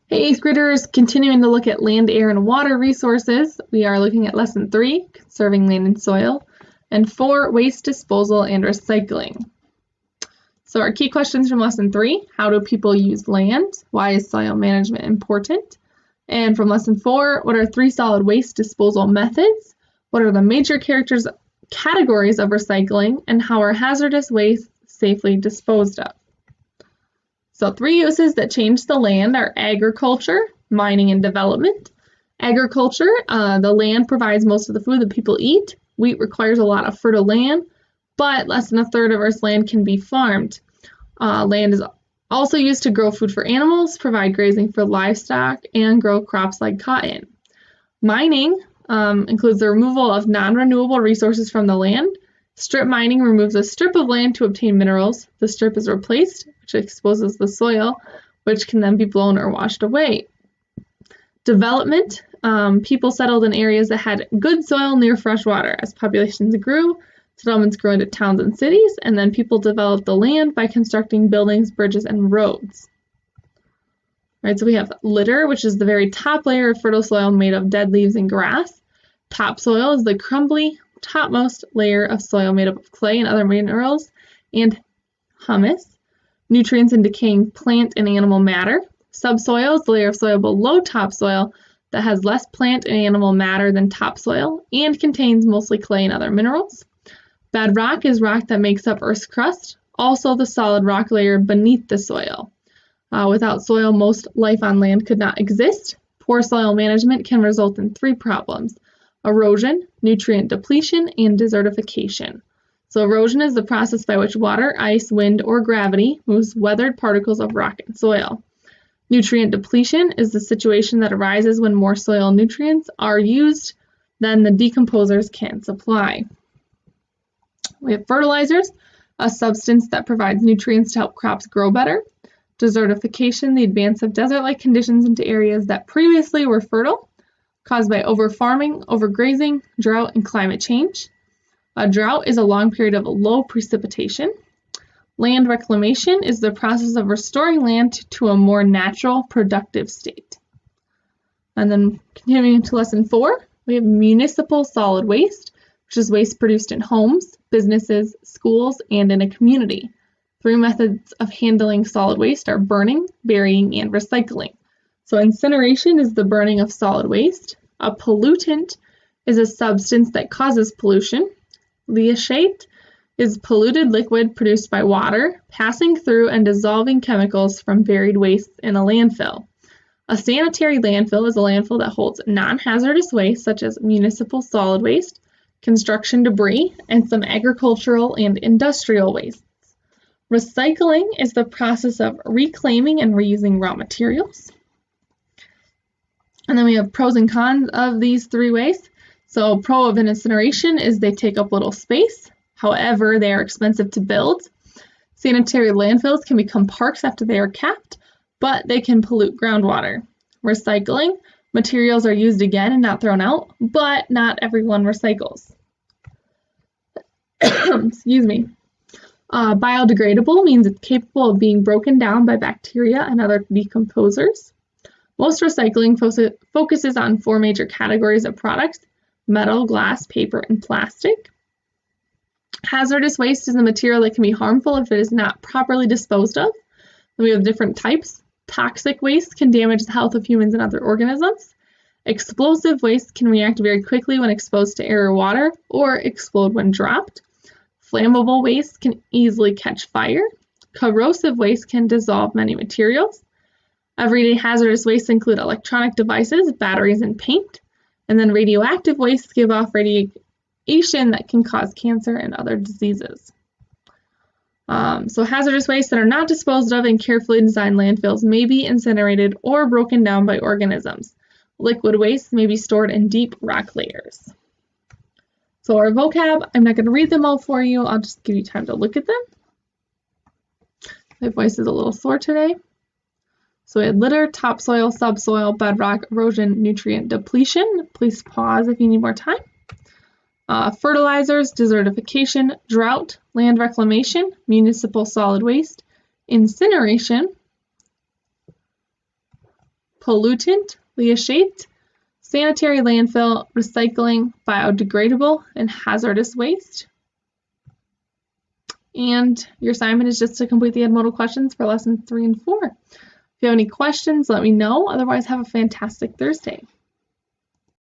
Hey, 8th graders, continuing to look at land, air, and water resources. We are looking at Lesson 3, Conserving Land and Soil, and 4, Waste Disposal and Recycling. So our key questions from Lesson 3, how do people use land? Why is soil management important? And from Lesson 4, what are 3 solid waste disposal methods? What are the major categories of recycling? And how are hazardous waste safely disposed of? So 3 uses that change the land are agriculture, mining, and development. Agriculture, the land provides most of the food that people eat. Wheat requires a lot of fertile land, but less than a third of Earth's land can be farmed. Land is also used to grow food for animals, provide grazing for livestock, and grow crops like cotton. Mining includes the removal of non-renewable resources from the land. Strip mining removes a strip of land to obtain minerals. The strip is replaced, which exposes the soil, which can then be blown or washed away. Development, people settled in areas that had good soil near fresh water. As populations grew, settlements grew into towns and cities, and then people developed the land by constructing buildings, bridges, and roads. All right, so we have litter, which is the very top layer of fertile soil made of dead leaves and grass. Topsoil is the crumbly, topmost layer of soil made up of clay and other minerals and humus, nutrients and decaying plant and animal matter. Subsoil is the layer of soil below topsoil that has less plant and animal matter than topsoil and contains mostly clay and other minerals. Bedrock is rock that makes up Earth's crust, also the solid rock layer beneath the soil. Without soil, most life on land could not exist. Poor soil management can result in 3 problems: erosion, nutrient depletion, and desertification. So erosion is the process by which water, ice, wind, or gravity moves weathered particles of rock and soil. Nutrient depletion is the situation that arises when more soil nutrients are used than the decomposers can supply. We have fertilizers, a substance that provides nutrients to help crops grow better. Desertification, the advance of desert-like conditions into areas that previously were fertile, caused by over-farming, overgrazing, drought, and climate change. A drought is a long period of low precipitation. Land reclamation is the process of restoring land to a more natural, productive state. And then continuing to Lesson 4, we have municipal solid waste, which is waste produced in homes, businesses, schools, and in a community. 3 methods of handling solid waste are burning, burying, and recycling. So incineration is the burning of solid waste. A pollutant is a substance that causes pollution. Leachate is polluted liquid produced by water, passing through and dissolving chemicals from buried wastes in a landfill. A sanitary landfill is a landfill that holds non-hazardous waste such as municipal solid waste, construction debris, and some agricultural and industrial wastes. Recycling is the process of reclaiming and reusing raw materials. And then we have pros and cons of these 3 ways. So pro of an incineration is they take up little space. However, they are expensive to build. Sanitary landfills can become parks after they are capped, but they can pollute groundwater. Recycling, materials are used again and not thrown out, but not everyone recycles. Excuse me. Biodegradable means it's capable of being broken down by bacteria and other decomposers. Most recycling focuses on 4 major categories of products: metal, glass, paper, and plastic. Hazardous waste is a material that can be harmful if it is not properly disposed of. We have different types. Toxic waste can damage the health of humans and other organisms. Explosive waste can react very quickly when exposed to air or water, or explode when dropped. Flammable waste can easily catch fire. Corrosive waste can dissolve many materials. Everyday hazardous wastes include electronic devices, batteries, and paint. And then radioactive wastes give off radiation that can cause cancer and other diseases. So hazardous wastes that are not disposed of in carefully designed landfills may be incinerated or broken down by organisms. Liquid waste may be stored in deep rock layers. So our vocab, I'm not going to read them all for you. I'll just give you time to look at them. My voice is a little sore today. So we had litter, topsoil, subsoil, bedrock, erosion, nutrient depletion. Please pause if you need more time. Fertilizers, desertification, drought, land reclamation, municipal solid waste, incineration, pollutant, Leah-shaped, sanitary landfill, recycling, biodegradable, and hazardous waste. And your assignment is just to complete the Ed modal questions for lessons 3 and 4. If you have any questions, let me know. Otherwise, have a fantastic Thursday.